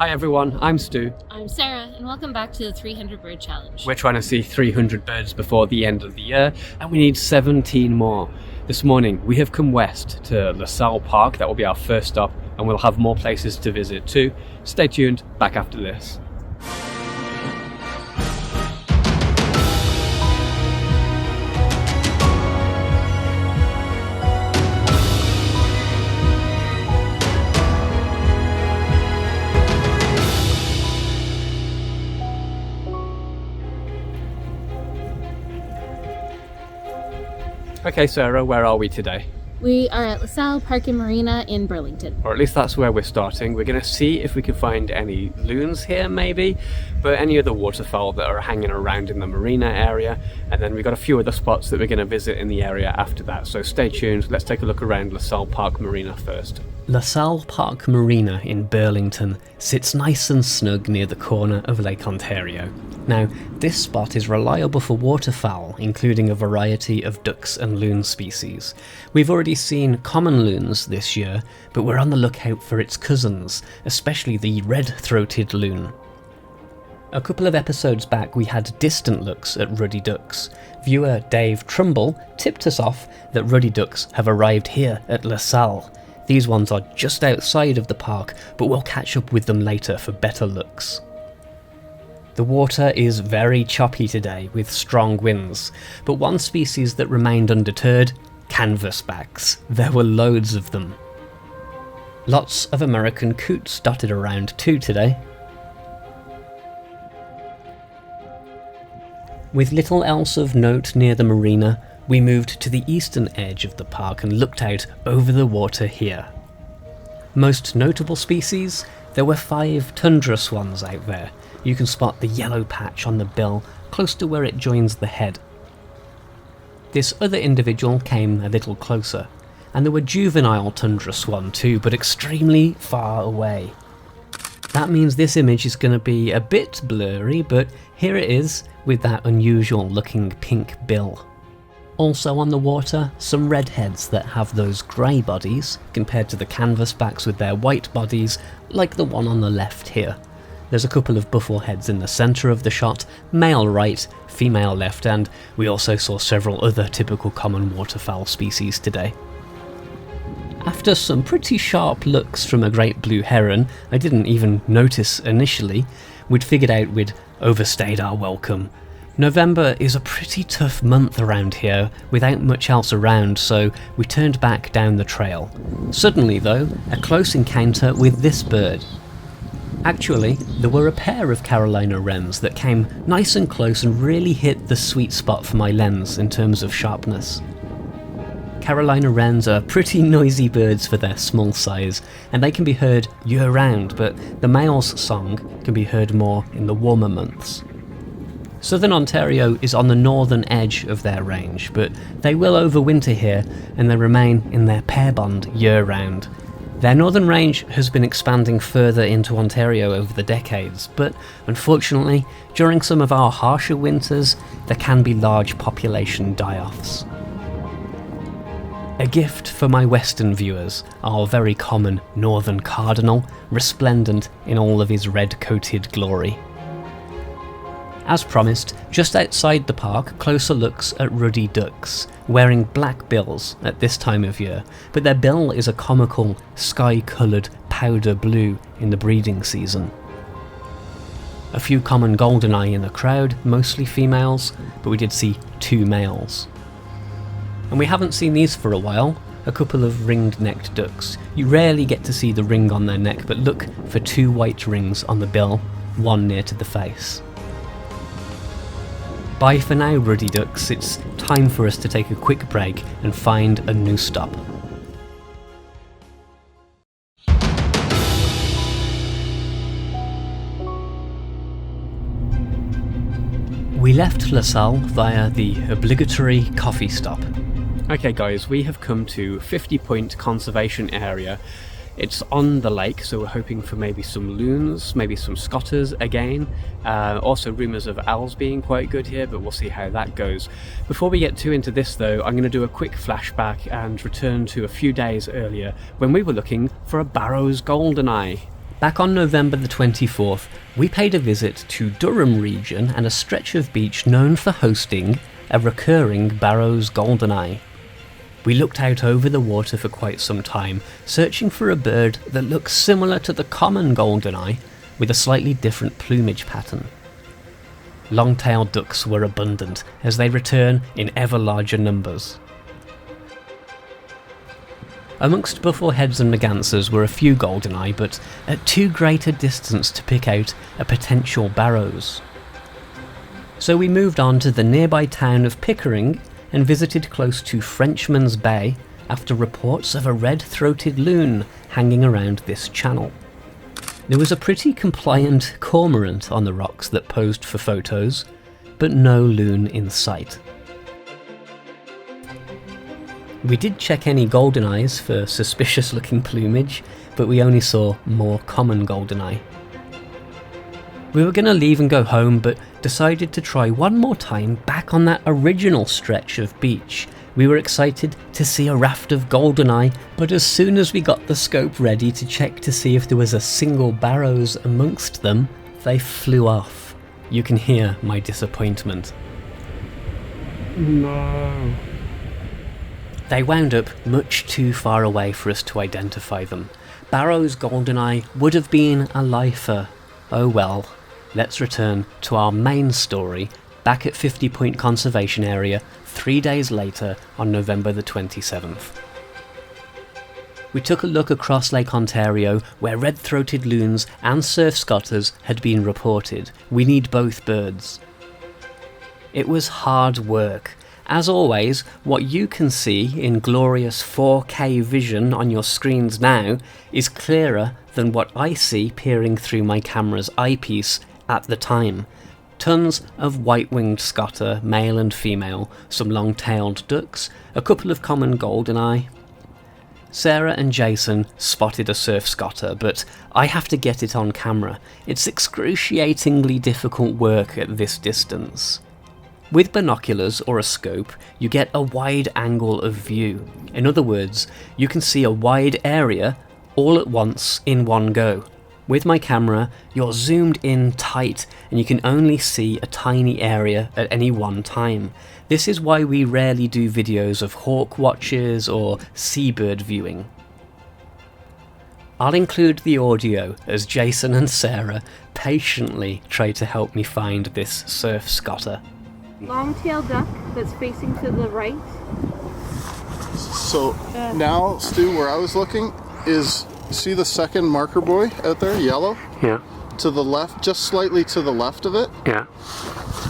Hi everyone, I'm Stu. I'm Sarah, and welcome back to the 300 Bird Challenge. We're trying to see 300 birds before the end of the year, and we need 17 more. This morning, we have come west to Salle Park. That will be our first stop, and we'll have more places to visit too. Stay tuned, back after this. Okay, Sarah, where are we today? We are at Salle Park and Marina in Burlington. Or at least that's where we're starting. We're going to see if we can find any loons here, maybe, but any other waterfowl that are hanging around in the marina area. And then we've got a few other spots that we're going to visit in the area after that. So stay tuned. Let's take a look around Salle Park Marina first. Salle Park Marina in Burlington sits nice and snug near the corner of Lake Ontario. Now, this spot is reliable for waterfowl, including a variety of ducks and loon species. We've already seen common loons this year, but we're on the lookout for its cousins, especially the red-throated loon. A couple of episodes back we had distant looks at ruddy ducks. Viewer Dave Trumbull tipped us off that ruddy ducks have arrived here at La Salle. These ones are just outside of the park, but we'll catch up with them later for better looks. The water is very choppy today with strong winds, but one species that remained undeterred, canvasbacks. There were loads of them. Lots of American coots dotted around too today. With little else of note near the marina, we moved to the eastern edge of the park and looked out over the water here. Most notable species, there were 5 tundra swans out there. You can spot the yellow patch on the bill close to where it joins the head. This other individual came a little closer, and there were juvenile tundra swan too, but extremely far away. That means this image is going to be a bit blurry, but here it is with that unusual looking pink bill. Also on the water, some redheads that have those grey bodies compared to the canvasbacks with their white bodies, like the one on the left here. There's a couple of buffleheads in the centre of the shot, male right, female left, and we also saw several other typical common waterfowl species today. After some pretty sharp looks from a great blue heron, I didn't even notice initially, we'd figured out we'd overstayed our welcome. November is a pretty tough month around here, without much else around, so we turned back down the trail. Suddenly though, a close encounter with this bird. Actually, there were a pair of Carolina wrens that came nice and close and really hit the sweet spot for my lens in terms of sharpness. Carolina wrens are pretty noisy birds for their small size, and they can be heard year-round, but the male's song can be heard more in the warmer months. Southern Ontario is on the northern edge of their range, but they will overwinter here, and they remain in their pair bond year-round. Their northern range has been expanding further into Ontario over the decades, but unfortunately, during some of our harsher winters, there can be large population die-offs. A gift for my western viewers, our very common northern cardinal, resplendent in all of his red-coated glory. As promised, just outside the park, closer looks at ruddy ducks, wearing black bills at this time of year, but their bill is a comical, sky-coloured powder blue in the breeding season. A few common goldeneye in the crowd, mostly females, but we did see 2 males. And we haven't seen these for a while, a couple of ringed-necked ducks. You rarely get to see the ring on their neck, but look for 2 white rings on the bill, one near to the face. Bye for now, ruddy ducks. It's time for us to take a quick break and find a new stop. We left La Salle via the obligatory coffee stop. Okay guys, we have come to 50 Point Conservation Area. It's on the lake, so we're hoping for maybe some loons, maybe some scotters again. Also rumours of owls being quite good here, but we'll see how that goes. Before we get too into this though, I'm going to do a quick flashback and return to a few days earlier when we were looking for a Barrow's goldeneye. Back on November the 24th, we paid a visit to Durham region and a stretch of beach known for hosting a recurring Barrow's goldeneye. We looked out over the water for quite some time, searching for a bird that looks similar to the common goldeneye, with a slightly different plumage pattern. Long-tailed ducks were abundant, as they return in ever larger numbers. Amongst buffleheads and mergansers were a few goldeneye, but at too great a distance to pick out a potential Barrows. So we moved on to the nearby town of Pickering and visited close to Frenchman's Bay after reports of a red-throated loon hanging around this channel. There was a pretty compliant cormorant on the rocks that posed for photos, but no loon in sight. We did check any goldeneyes for suspicious-looking plumage, but we only saw more common goldeneye. We were going to leave and go home, but decided to try one more time back on that original stretch of beach. We were excited to see a raft of goldeneye, but as soon as we got the scope ready to check to see if there was a single Barrows amongst them, they flew off. You can hear my disappointment. No. They wound up much too far away for us to identify them. Barrow's goldeneye would have been a lifer. Oh well. Let's return to our main story back at 50 Point Conservation Area 3 days later on November the 27th. We took a look across Lake Ontario where red-throated loons and surf scotters had been reported. We need both birds. It was hard work. As always, what you can see in glorious 4K vision on your screens now is clearer than what I see peering through my camera's eyepiece at the time. Tons of white-winged scotter, male and female, some long-tailed ducks, a couple of common goldeneye. Sarah and Jason spotted a surf scotter, but I have to get it on camera. It's excruciatingly difficult work at this distance. With binoculars or a scope, you get a wide angle of view. In other words, you can see a wide area all at once in one go. With my camera, you're zoomed in tight and you can only see a tiny area at any one time. This is why we rarely do videos of hawk watches or seabird viewing. I'll include the audio as Jason and Sarah patiently try to help me find this surf scotter. Long-tailed duck that's facing to the right. So now, Stu, where I was looking is, see the second marker buoy out there, yellow? Yeah. To the left, just slightly to the left of it. Yeah.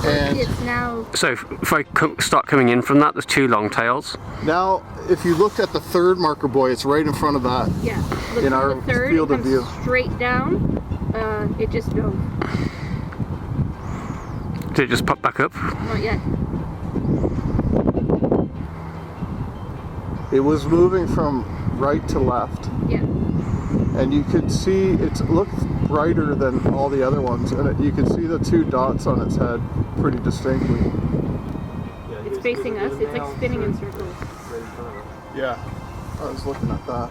And It's now. So if I start coming in from that, there's two long tails. now, if you look at the third marker buoy, it's right in front of that. Yeah. Look In from our the third, field it of comes view. straight down. It just dove. Did it just pop back up? Not yet. It was moving from right to left. Yeah. And you could see it looked brighter than all the other ones, and you could see the two dots on its head pretty distinctly. It's facing us. It's like spinning in circles. Yeah, I was looking at that.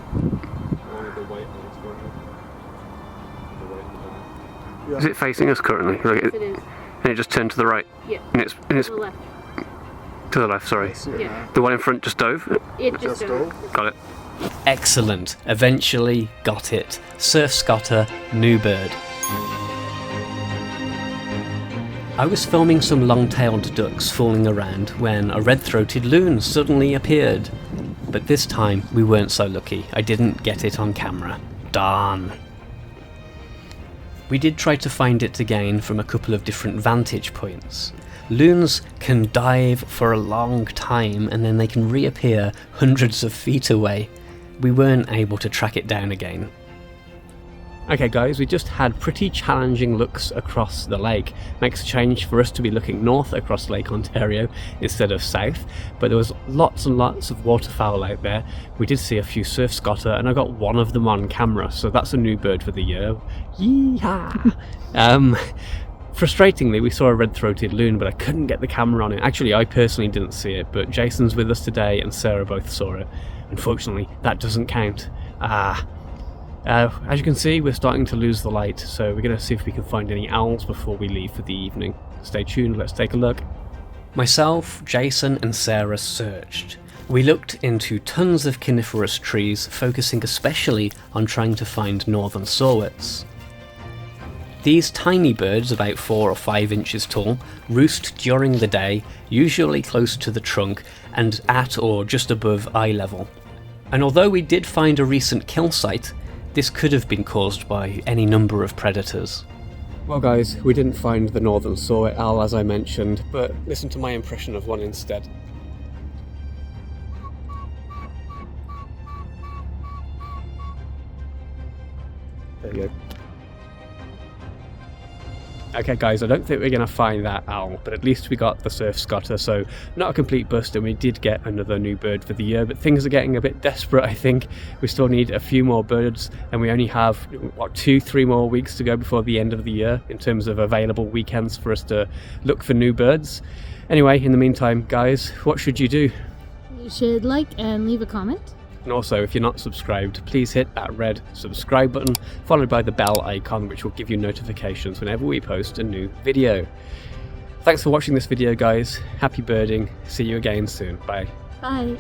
Is it facing us currently? Like Yes, it is. and it just turned to the right. Yeah. And it's To the left. to the left. Sorry. Yeah. The one in front just dove. It just Just dove. dove? Got it. Excellent. Eventually got it. Surf scotter, new bird. I was filming some long-tailed ducks fooling around when a red-throated loon suddenly appeared. But this time we weren't so lucky. I didn't get it on camera. Darn. We did try to find it again from a couple of different vantage points. Loons can dive for a long time and then they can reappear hundreds of feet away. We weren't able to track it down again. Okay guys, we just had pretty challenging looks across the lake. Makes a change for us to be looking north across Lake Ontario instead of south, but there was lots and lots of waterfowl out there. We did see a few surf scotter and I got one of them on camera, so that's a new bird for the year. Yeehaw! Frustratingly, we saw a red-throated loon, but I couldn't get the camera on it. Actually, I personally didn't see it, but Jason's with us today and Sarah both saw it. Unfortunately, that doesn't count. As you can see, we're starting to lose the light, so we're going to see if we can find any owls before we leave for the evening. Stay tuned, let's take a look. Myself, Jason and Sarah searched. We looked into tons of coniferous trees, focusing especially on trying to find northern saw-whets. These tiny birds, about 4 or 5 inches tall, roost during the day, usually close to the trunk and at or just above eye level. And although we did find a recent kill site, this could have been caused by any number of predators. Well guys, we didn't find the northern saw-whet owl as I mentioned, but listen to my impression of one instead. There you go. Okay guys, I don't think we're going to find that owl, but at least we got the Surf Scoter, so not a complete bust, and we did get another new bird for the year, but things are getting a bit desperate, I think. We still need a few more birds, and we only have, what, 2-3 more weeks to go before the end of the year in terms of available weekends for us to look for new birds. Anyway, in the meantime, guys, what should you do? You should like and leave a comment. And also, if you're not subscribed, please hit that red subscribe button, followed by the bell icon, which will give you notifications whenever we post a new video. Thanks for watching this video, guys. Happy birding. See you again soon. Bye. Bye.